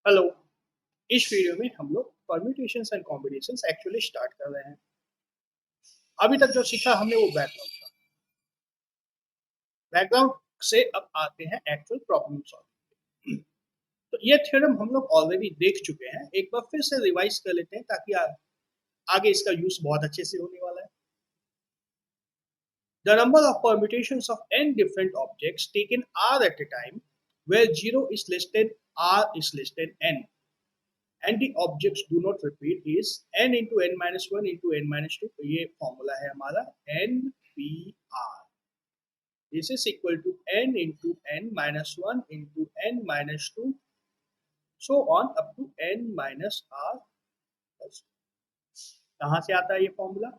Hello. इस video में हम लोग permutations and combinations actually start कर रहे हैं। अभी तक जो सीखा हमने वो बैकग्राउंड था। बैकग्राउंड से अब आते हैं एक्चुअल प्रॉब्लम सॉल्व। तो ये थ्योरम हम लोग ऑलरेडी देख चुके हैं, एक बार फिर से रिवाइज कर लेते हैं ताकि आगे इसका यूज बहुत अच्छे से होने वाला है। The number of permutations of n different objects taken r at a time where 0 is less than r is less than n and the objects do not repeat is n into n minus 1 into n minus 2। ये formula है हमारा NPR। This is equal to n into n minus 1 into n minus 2 so on up to n minus r plus 2। कहाँ से आता है ये formula?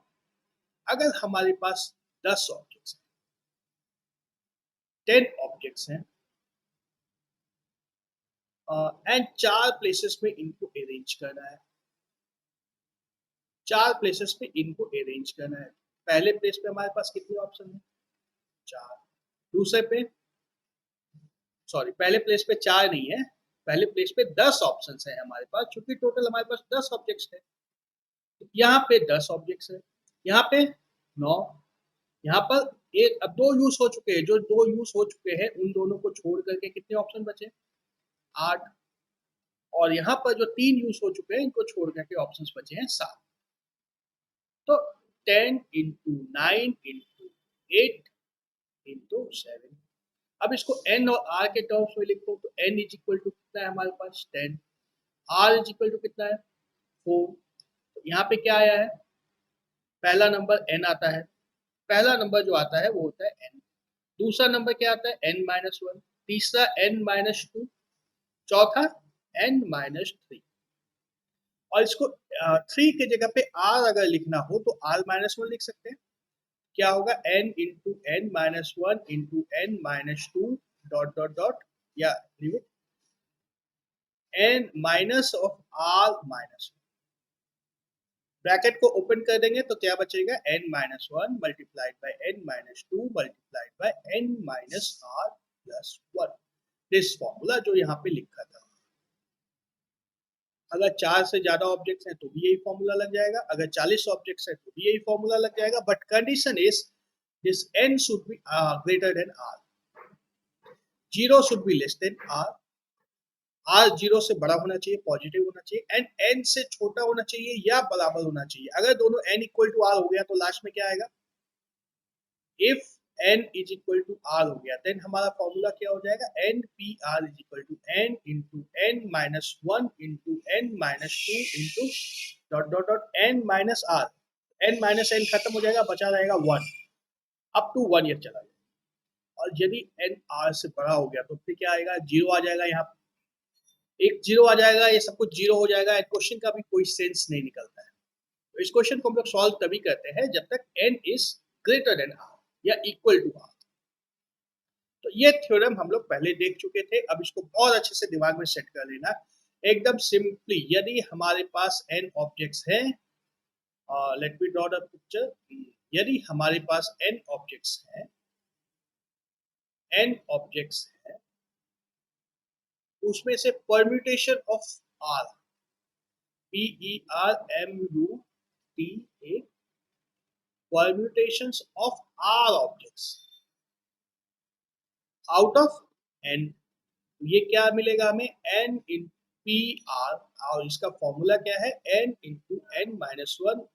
अगर हमारे पास 10 ऑब्जेक्ट्स हैं, 10 ऑब्जेक्ट्स हैं एंड 4 प्लेसेस में इनको अरेंज करना है। 4 प्लेसेस पे इनको अरेंज करना है। पहले प्लेस पे हमारे पास कितने ऑप्शन है? 4। दूसरे पे पहले प्लेस पे 4 नहीं है, पहले प्लेस पे 10 ऑप्शन है हमारे पास, चूंकि टोटल हमारे पास 10 ऑब्जेक्ट्स है। यहाँ पे 10 ऑब्जेक्ट्स है, यहाँ पे 9, यहाँ पर एक अब 2 यूज हो चुके हैं। जो 2 यूज हो चुके हैं उन दोनों को छोड़ करके कितने ऑप्शन बचे? 8। और यहाँ पर जो 3 यूज हो चुके हैं इनको छोड़ करके ऑप्शन बचे हैं 7। तो 10 इंटू 9 इंटू 8 इंटू 7। अब इसको n और r के टर्म्स में लिखो तो n इज इक्वल टू कितना है हमारे पास? 10। r इज इक्वल टू कितना है? 4। तो यहाँ पे क्या आया है? पहला नंबर n आता है, पहला नंबर जो आता है वो होता है n। दूसरा नंबर क्या आता है? n minus 1। तीसरा n माइनस 2। चौथा n माइनस 3। और इसको 3 के जगह पे r अगर लिखना हो तो r माइनस 1 लिख सकते हैं। क्या होगा? n into n minus 1 into n minus 2 dot dot dot या limit n minus of r minus. Bracket को ओपन कर देंगे तो क्या बचेगा? n minus 1 multiplied by n minus 2 multiplied by n minus r plus 1। This formula जो यहाँ पे लिखा था। अगर 4 से ज्यादा ऑब्जेक्ट्स हैं तो भी यही फॉर्मूला लग जाएगा, अगर 40 ऑब्जेक्ट्स हैं तो भी यही फॉर्मूला लग जाएगा, but condition is this n should be greater then r, 0 should be less than r, r 0 से बड़ा होना चाहिए, पॉजिटिव होना चाहिए, एंड n से छोटा होना चाहिए या बराबर होना चाहिए। अगर दोनों n इक्वल टू r हो गया तो लास्ट में क्या आएगा? If n is equal to r हो गया देन हमारा फॉर्मूला क्या हो जाएगा? NPR is equal to n into n minus 1 into n minus 2 into dot dot dot n minus r। n minus n खत्म हो जाएगा, बचा रहेगा 1 अप टू 1 ईयर चला जाएगा। और यदि n r से बड़ा हो गया तो फिर क्या आएगा? 0 आ जाएगा, यहाँ एक 0 आ जाएगा, ये सब कुछ 0 हो जाएगा एंड क्वेश्चन का भी कोई सेंस नहीं निकलता है। तो इस क्वेश्चन को हम लोग सॉल्व तभी करते हैं जब तक n is greater than r या इक्वल टू r। तो ये थ्योरम हम लोग पहले देख चुके थे, अब इसको बहुत अच्छे से दिमाग में सेट कर लेना। एकदम सिंपली यदि हमारे पास n ऑब्जेक्ट्स हैं, let me draw the picture. यदि हमारे पास n ऑब्जेक्ट्स हैं, n ऑब्जेक्ट्स हैं, उसमें से permutation of r, PERMUTA, permutations of r objects out of n, ये क्या मिलेगा हमें? n इन पी आर, और इसका फॉर्मूला क्या है? n into n minus 1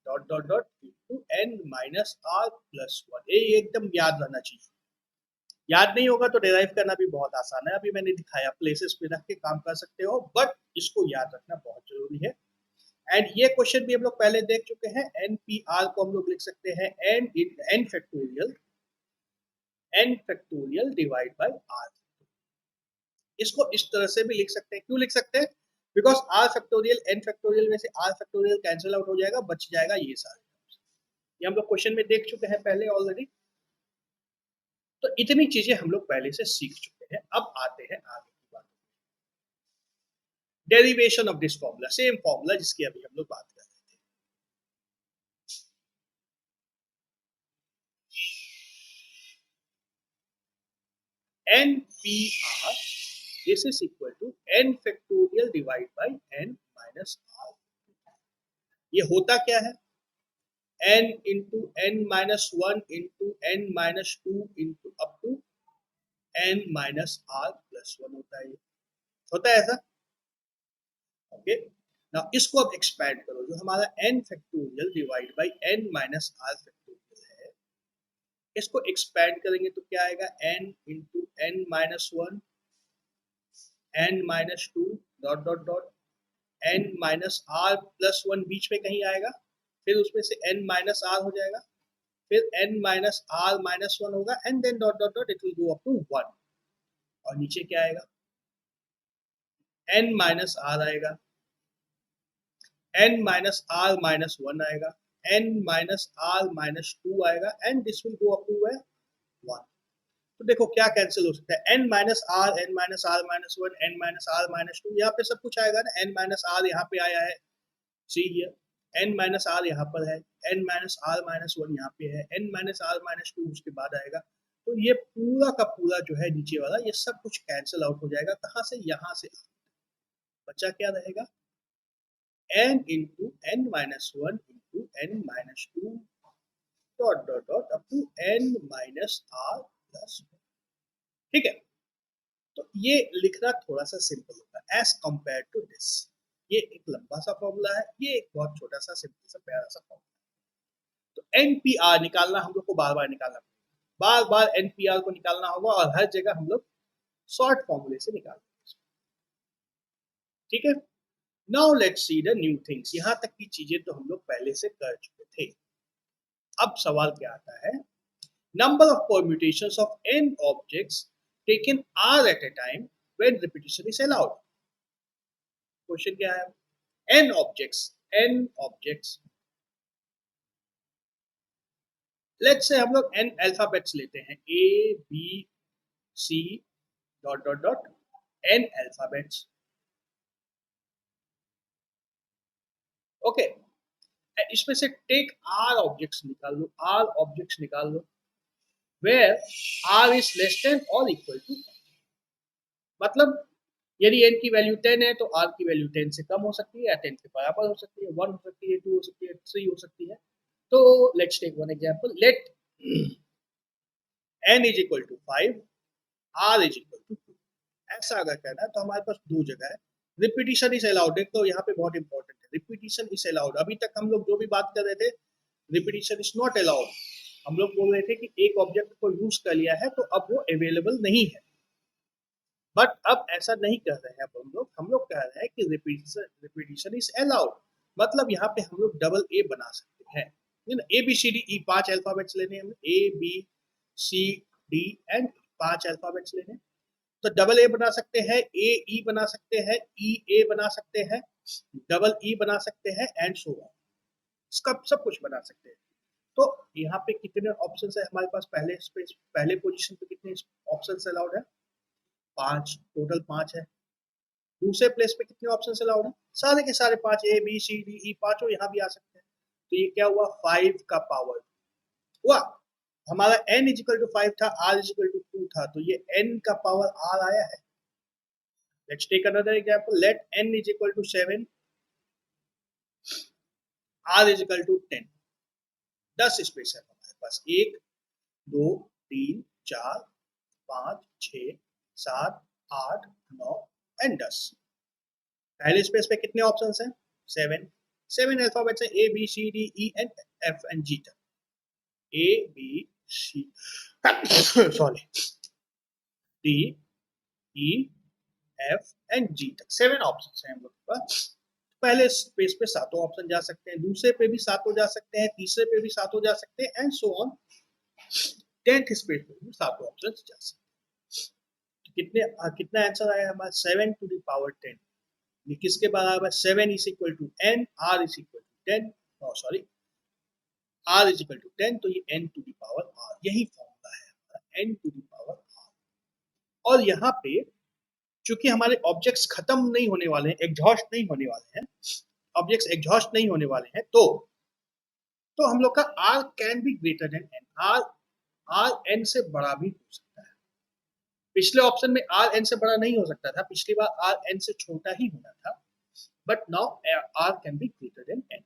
dot dot dot into n minus r plus 1। ये एकदम याद रहना चाहिए। याद नहीं होगा तो डिराइव करना भी बहुत आसान है, अभी मैंने दिखाया, प्लेसेस पे रख के काम कर सकते हो, बट इसको याद रखना बहुत जरूरी है। एंड ये क्वेश्चन भी हम लोग पहले देख चुके हैं। NPR को हम लोग लिख सकते हैं n factorial divide by r। इसको इस तरह से भी लिख सकते हैं। क्यों लिख सकते हैं? Because r factorial n factorial में से r फैक्टोरियल कैंसिल आउट हो जाएगा, बच जाएगा ये सारे। ये हम लोग क्वेश्चन में देख चुके हैं पहले ऑलरेडी। तो इतनी चीजें हम लोग पहले से सीख चुके हैं। अब आते हैं आगे की बात, derivation of this formula, same formula जिसकी अभी हम लोग बात कर रहे थे। NPR, this is equal to n factorial divide by n minus r। ये होता क्या है, n into n minus 1 into n minus 2 into up to n minus r plus 1 होता है। ये होता है ऐसा, ओके। नाउ इसको अब एक्सपैंड करो, जो हमारा n factorial divide by n minus r factorial है, इसको एक्सपैंड करेंगे तो क्या आएगा, n into n minus 1 n minus 2 dot dot dot n minus r plus 1 बीच में कहीं आएगा, फिर उसमें से n माइनस r हो जाएगा, फिर n माइनस r माइनस 1 होगा, and then dot dot dot it will go up to 1, और नीचे क्या आएगा, n माइनस r आएगा, n माइनस r माइनस 1 आएगा, n माइनस r माइनस 2 आएगा, and this will go up to 1। तो देखो क्या कैंसिल हो सकता है, n minus r, n minus r minus 1, n minus r minus 2, यहाँ पे सब कुछ आएगा ना, n माइनस r यहाँ पे आया है, see here, n minus r यहाँ पर है, n माइनस r माइनस 1 यहाँ पे है, n माइनस r माइनस 2 उसके बाद आएगा। तो ये पूरा का पूरा जो है नीचे वाला, ये सब कुछ कैंसिल आउट हो जाएगा, कहाँ से, यहाँ से। बचा क्या रहेगा, n into n minus 1 into n minus 2 dot dot dot up to n minus r plus 1। ठीक है, तो ये लिखना थोड़ा सा सिंपल होगा एज कंपेयर टू दिस। ये एक लंबा सा फॉर्मूला है, ये एक बहुत छोटा सा सिंपल सा प्यारा सा फॉर्मूला। तो एनपीआर निकालना हम लोग को बार बार निकालना, बार बार एनपीआर को निकालना होगा, और हर जगह हम लोग शॉर्ट फॉर्मूले से निकालेंगे। ठीक है, now let's see the new things. यहाँ तक की चीजें तो हम लोग पहले से कर चुके थे। अब सवाल क्या आता है, number of permutations of n objects taken r at a time when repetition is allowed. Question क्या है, n ऑब्जेक्ट्स, लेट्स से हम लोग n अल्फाबेट्स लेते हैं, a b c dot dot dot n alphabets, okay. इसमें से take r objects निकाल लो, r objects निकाल लो where r is less than or equal to, मतलब यदि n की वैल्यू 10 है तो r की वैल्यू 10 से कम हो सकती है या 10 के बराबर हो सकती है, 1 हो सकती है, 2 हो सकती है, 3 हो सकती है। तो let's take one example, let n is equal to 5, r is equal to 2। ऐसा अगर कहना है तो हमारे पास दो जगह है, रिपीटिशन इज अलाउड। तो यहाँ पे बहुत इंपॉर्टेंट है, रिपीटिशन इज अलाउड। अभी तक हम लोग जो भी बात कर रहे थे, रिपीटिशन इज नॉट अलाउड। हम लोग बोल रहे थे कि एक ऑब्जेक्ट को यूज कर लिया है तो अब वो अवेलेबल नहीं है, बट अब ऐसा नहीं कह रहे हैं। अब हम लोग कह रहे हैं कि रिपीटिशन इज अलाउड, मतलब यहाँ पे हम लोग डबल ए बना सकते हैं। A B C D E 5 alphabets लेने हैं, A B C D and 5 alphabets लेने, तो डबल ए बना सकते हैं, ए ई बना सकते हैं, ई ए बना सकते हैं, डबल ई बना सकते हैं, एंड सो ऑन। इसका सब कुछ बना सकते हैं। तो यहाँ पे कितने ऑप्शंस है हमारे पास, पहले पोजीशन पे कितने ऑप्शंस अलाउड है, 5, टोटल 5 है। दूसरे प्लेस पे कितने ऑप्शंस अलाउड है, सारे के सारे 5, ए बी सी डी ई, पांचों यहाँ भी आ सकते हैं। तो ये क्या हुआ, 5 का पावर हुआ। हमारा n इजिकल टू 5 था, r इजिकल टू 2 था, तो ये n का पावर r आया है। Let's take another example, let n is equal to 7, r is equal to 10। 10 space है हमारे पास, 1 2 3 4 5 6 7 8 9 एंड 10। पहले स्पेस पे कितने ऑप्शंस हैं, 7 अल्फाबेट्स है, A B C D E and F and G तक, A B C sorry D E F and G तक 7 options हैं हम लोग के पास। पहले स्पेस पे सातों ऑप्शन जा सकते हैं, दूसरे पे भी सातों जा सकते हैं, तीसरे पे भी सातों जा सकते हैं, and so on. 10th space पे भी सातों ऑप्शन जा सकते हैं। कितना आंसर आया हमारा, 7 टू द पावर 10। ये किसके बराबर, 7 is equal to n, r is equal to 10, sorry r is equal to 10, तो ये n to the power r, यही फॉर्मूला है हमारा, n to the power r। और यहाँ पे चूंकि हमारे ऑब्जेक्ट्स खत्म नहीं होने वाले हैं, एग्जॉस्ट नहीं होने वाले हैं, ऑब्जेक्ट्स एग्जॉस्ट नहीं होने वाले हैं, तो हम लोग का r can be greater then n, r n से बड़ा भी हो सकता है। पिछले ऑप्शन में आर एन से बड़ा नहीं हो सकता था, पिछली बार आर एन से छोटा ही होना था, but now r can be greater than n.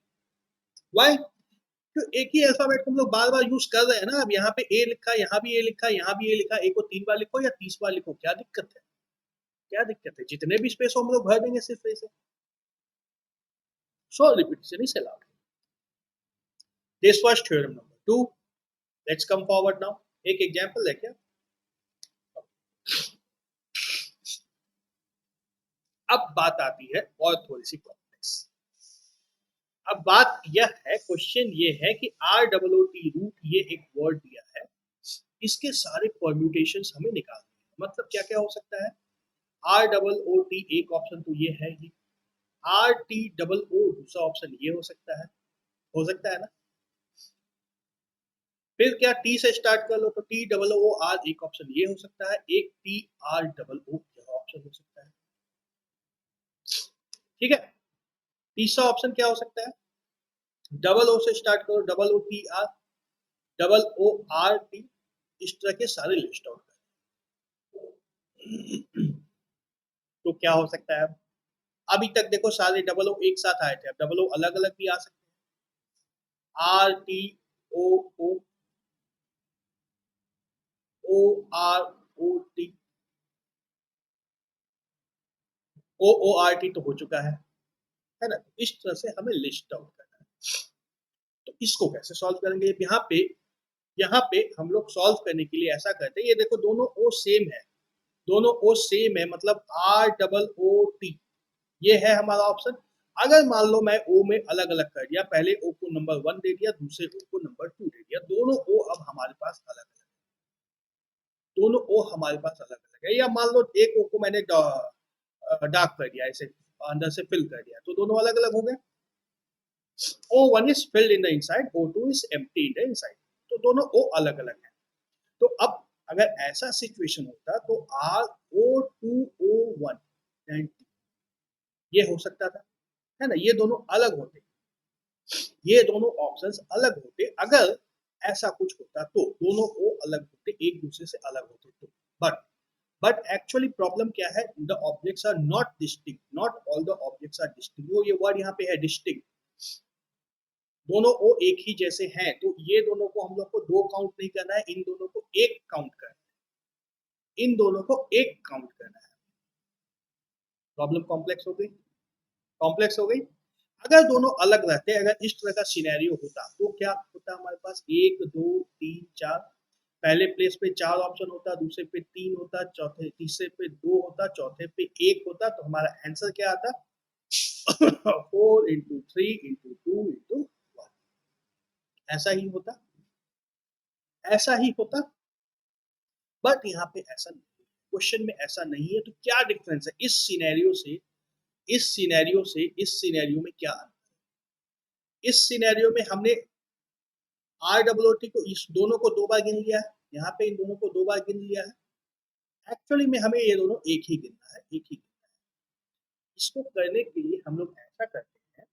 Why? तो एक ही अल्फाबेट को हम लोग बार बार यूज कर रहे हैं ना। अब यहाँ पे ए लिखा, यहाँ भी ए लिखा, यहाँ भी ए लिखा, ए को 3 बार लिखो या 30 बार लिखो, क्या दिक्कत है? क्या दिक्कत है? जितने भी स्पेस हो हम लोग भर देंगे सिर्फ ए से। So repetition is allowed. This was theorem number 2। Let's come forward now. एक एग्जांपल है क्या? अब बात आती है और थोड़ी सी कॉम्प्लेक्स। अब बात यह है, क्वेश्चन ये है कि R double O T root, ये एक वर्ड दिया है, इसके सारे परम्यूटेशंस हमें निकालने हैं। मतलब क्या क्या हो सकता है? आर डबल ओ टी एक ऑप्शन तो ये है ही, आर टी डबल ओ दूसरा ऑप्शन ये हो सकता है ना। फिर क्या टी से स्टार्ट कर लो तो टी डबल ओ आर एक ऑप्शन ये हो सकता है, एक टी आर डबल ओ यह ऑप्शन हो सकता है। ठीक है, तीसरा ऑप्शन क्या हो सकता है? डबल ओ से स्टार्ट करो, double O T R, double O R T, इस तरह के सारे लिस्ट आउट कर। तो क्या हो सकता है? अभी तक देखो सारे डबल ओ एक साथ आए थे, अब डबल ओ अलग अलग भी आ सकते हैं। Are T O O, O R O T, O O R T तो हो चुका है ना। इस तरह से हमें लिस्ट आउट करना है। तो इसको कैसे सॉल्व करेंगे? यहाँ पे हम लोग सॉल्व करने के लिए ऐसा करते हैं, ये देखो दोनों ओ सेम है, दोनों ओ सेम है, मतलब आर डबल ओ टी ये है हमारा ऑप्शन। अगर मान लो मैं ओ में अलग अलग कर दिया, पहले ओ को नंबर 1 दे दिया, दूसरे ओ को नंबर 2 दे दिया, दोनों ओ अब हमारे पास अलग अलग, दोनों ओ हमारे पास अलग अलग है। या मान लो एक ओ को मैंने डार्क कर दिया, ऐसे अंदर से फिल कर दिया, तो दोनों अलग अलग हो गए। O1 is filled in the inside, O2 is empty in the inside, तो दोनों O अलग अलग है। तो अब अगर ऐसा सिचुएशन होता तो RO2O1 ये हो सकता था, है ना। ये दोनों अलग होते, ये दोनों ऑप्शंस अलग होते। अगर ऐसा कुछ होता तो दोनों O अलग होते, एक दूसरे से अलग होते तो। बट एक्चुअली प्रॉब्लम क्या है? The objects are not distinct, not all the objects are distinct. वो ये वर्ड यहाँ पे है डिस्टिंक्ट, दोनों ओ एक ही जैसे हैं, तो ये दोनों को हम लोग को दो काउंट नहीं करना है, इन दोनों को एक काउंट करना है, इन दोनों को एक काउंट करना है। प्रॉब्लम कॉम्प्लेक्स हो गई, कॉम्प्लेक्स हो गई। अगर दोनों अलग रहते, अगर इस तरह का सिनेरियो होता तो क्या होता? हमारे पास 1 2 3 4, पहले प्लेस पे 4 ऑप्शन होता, दूसरे पे 3 होता, चौथे तीसरे पे 2 होता, चौथे पे 1 होता, तो हमारा आंसर क्या आता? 4 इंटू 3 इंटू 2 इंटू 1, ऐसा ही होता, ऐसा ही होता। बट यहाँ पे ऐसा नहीं, क्वेश्चन में ऐसा नहीं है। तो क्या डिफरेंस है इस सिनेरियो से, इस सिनेरियो से इस सिनेरियो में? क्या इस सिनेरियो में हमने आर डब्ल्यू टी को इस दोनों को दो बार गिन लिया है, यहाँ पे इन दोनों को दो बार गिन लिया है। एक्चुअली में हमें ये दोनों एक ही गिनना है, एक ही गिनना है। इसको करने के लिए हम लोग ऐसा करते हैं,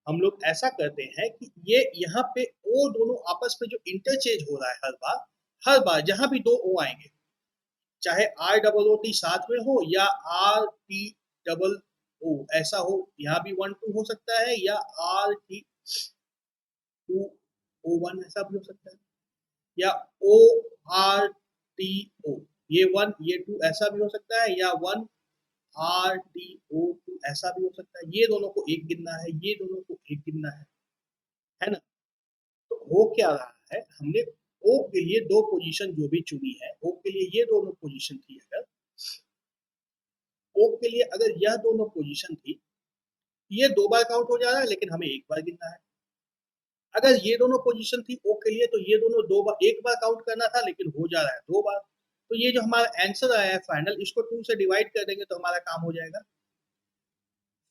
हम लोग ऐसा करते हैं कि ये यहाँ पे ओ दोनों आपस में जो इंटरचेंज हो रहा है, हर बार जहां भी दो ओ आएंगे, चाहे आर डबल ओ टी साथ में हो या आर टी डबल ओ ऐसा हो, यहाँ भी 1 2 हो सकता है, या आर टी 2 ओ 1 ऐसा भी हो सकता है, या ओ आर टी ओ ये 1 ये 2 ऐसा भी हो सकता है, या 1 आर टी ओ 2 ऐसा भी हो सकता है। ये दोनों को एक गिनना है, ये दोनों को एक गिनना है ना। तो हो क्या रहा है, हमने ओ के लिए दो पोजीशन जो भी चुनी है, ओ के लिए ये दोनों पोजीशन थी, अगर ओ के लिए अगर यह दोनों पोजीशन थी, ये दो बार काउंट हो जा रहा है, लेकिन हमें एक बार गिनना है। अगर ये दोनों पोजीशन थी ओ के लिए, तो ये दोनों दो बार, एक बार काउंट करना था, लेकिन हो जा रहा है दो बार। तो ये जो हमारा आंसर आया है फाइनल, इसको 2 से डिवाइड कर देंगे तो हमारा काम हो जाएगा।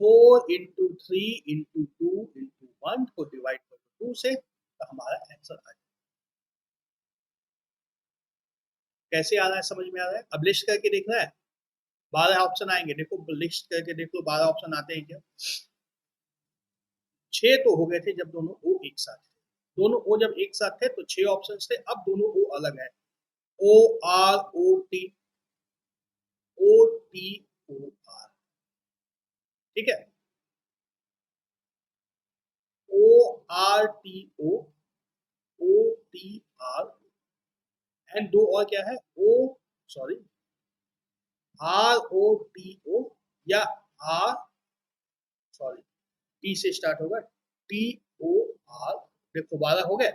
4 इंटू 3 इंटू 2 इंटू 1 को डिवाइड करो 2 से, तो हमारा आंसर आ जाएगा। कैसे आ रहा है, समझ में आ रहा है? अब लिस्ट करके देखना है, 12 ऑप्शन आएंगे, देखो लिस्ट करके देख लो 12 ऑप्शन आते हैं क्या। 6 तो हो गए थे जब दोनों ओ एक साथ थे, दोनों ओ जब एक साथ थे तो 6 ऑप्शंस थे, अब दोनों ओ अलग है। O R O T, O T O R, ठीक है। O R T O, O T R, and दो और क्या है, O, sorry, R O T O या आर, सॉरी, टी से स्टार्ट होगा, टी ओ आर। देखो 12 हो गए,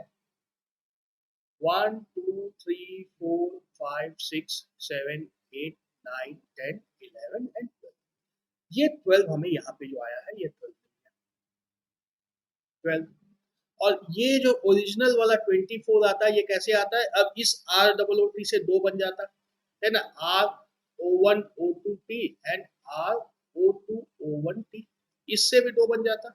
1 2 3 4 5 6 7 8 9 10 11 एंड 12। ये 12 हमें यहाँ पे जो आया है ये 12, और ये जो ओरिजिनल वाला 24 आता है ये कैसे आता है, अब इस आर डबल ओ टी से दो बन जाता है ना, R O one O two T and R O two O one T, इससे भी दो बन जाता,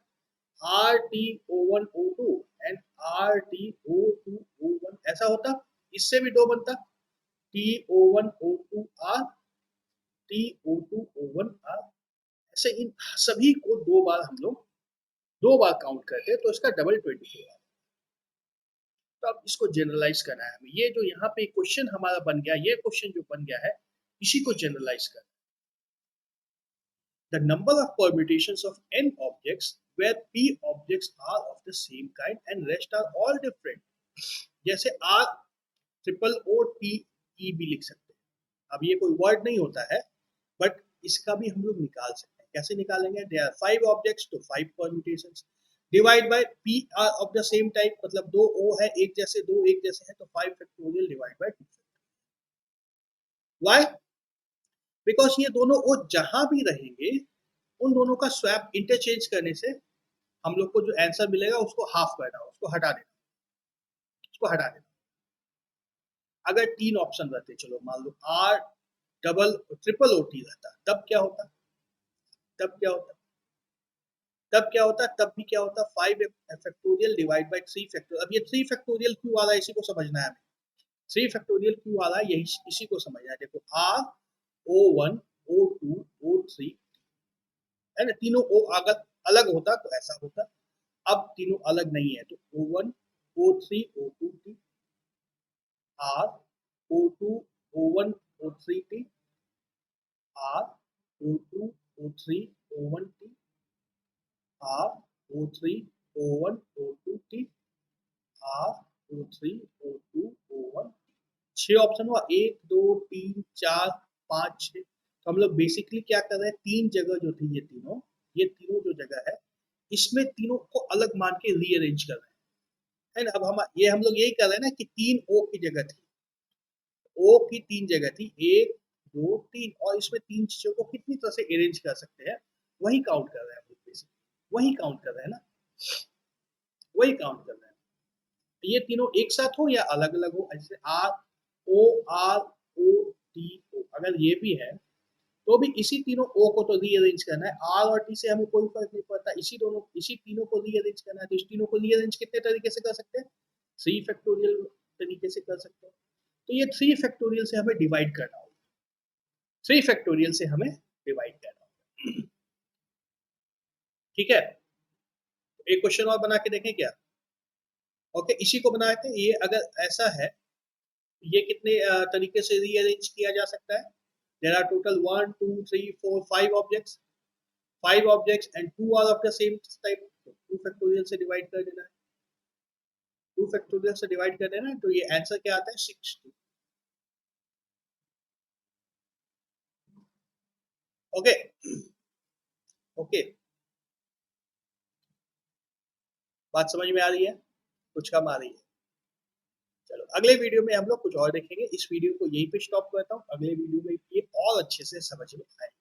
R T O one O two and R T O two O one, ऐसा होता, इससे भी दो बनता, T O one O two R, T O two O one R. ऐसे इन सभी को दो बार हम लोग दो बार काउंट करते हैं तो इसका डबल 24 आता है। तो अब इसको जनरलाइज करना है हमें, ये जो यहाँ पे क्वेश्चन हमारा बन गया, ये क्वेश्चन जो बन गया है इसी को जनरलाइज करना। The number of permutations of n objects where p objects are of the same kind and rest are all different, जैसे r triple O T E भी लिख सकते हैं। अब ये कोई वर्ड नहीं होता है, बट इसका भी हम लोग निकाल सकते हैं। कैसे निकालेंगे, दे आर 5 ऑब्जेक्ट्स तो 5 permutations, divide by P R of the same type, मतलब दो ओ है एक जैसे, दो एक जैसे हैं तो 5 factorial divide by 2। Why, because ये दोनों ओ जहां भी रहेंगे उन दोनों का स्वैप इंटरचेंज करने से हम लोग को जो आंसर मिलेगा उसको हाफ करना, उसको हटा देना, उसको हटा देना। अगर 3 ऑप्शन रहते, चलो मान लो R double triple O T रहता, तब क्या होता, तब क्या होता, तब क्या होता, तब भी क्या होता, 5 फैक्टोरियल डिवाइड बाय 3 फैक्टोरियल। अब ये 3 फैक्टोरियल क्यों आ रहा है इसी को समझना है हमें, 3 फैक्टोरियल क्यों आ रहा है यही इसी को समझना है। देखो R O one O two O three है ना, तीनों ओ अगर अलग होता तो ऐसा होता, अब तीनों अलग नहीं है तो O one O three O two T, R O two O one O three T, R O two O three O one T, R O three O one O two T, R O three O two O one. 6 option हुआ, 1 2 3 4 5 6। तो हम लोग basically क्या कर रहे हैं, तीन जगह जो थी ये तीनों जो जगह है इसमें तीनों को अलग मान के रीअरेंज कर रहे हैं, है ना। अब हम लोग यही कर रहे हैं ना कि 3 ओ की जगह थी, ओ की 3 जगह थी, 1 2 3, और इसमें तीन चीजों को कितनी तरह से अरेंज कर सकते हैं वही काउंट कर रहे हैं हम लोग, बेसिकली वही काउंट कर रहे हैं ना, वही काउंट कर रहे हैं। ये तीनों एक साथ हो या अलग अलग हो, जैसे आर ओ टी ओ, अगर ये भी है तो भी इसी तीनों ओ को तो रीअरेंज करना है, आर और टी से हमें कोई फर्क नहीं पड़ता, इसी तीनों को रीअरेंज करना है, तो इस तीनों को रीअरेंज कितने तरीके से कर सकते हैं, 3 फैक्टोरियल तरीके से कर सकते हैं। तो ये 3 फैक्टोरियल से हमें डिवाइड करना होगा, 3 फैक्टोरियल से हमें डिवाइड करना होगा, ठीक है। एक क्वेश्चन और बना के देखें क्या, ओके, इसी को बनाते हैं। ये अगर ऐसा है, ये कितने तरीके से रीअरेंज किया जा सकता है, there are total 1 2 3 4 5 objects, 5 objects and 2 are of the same type, 2 factorial से डिवाइड कर देना है, 2 फैक्टोरियल से डिवाइड कर देना है, तो ये आंसर क्या आता है 60। ओके, ओके, बात समझ में आ रही है, कुछ कम आ रही है। चलो अगले वीडियो में हम लोग कुछ और देखेंगे, इस वीडियो को यहीं पे स्टॉप करता हूँ, अगले वीडियो में ये और अच्छे से समझ में आएगा।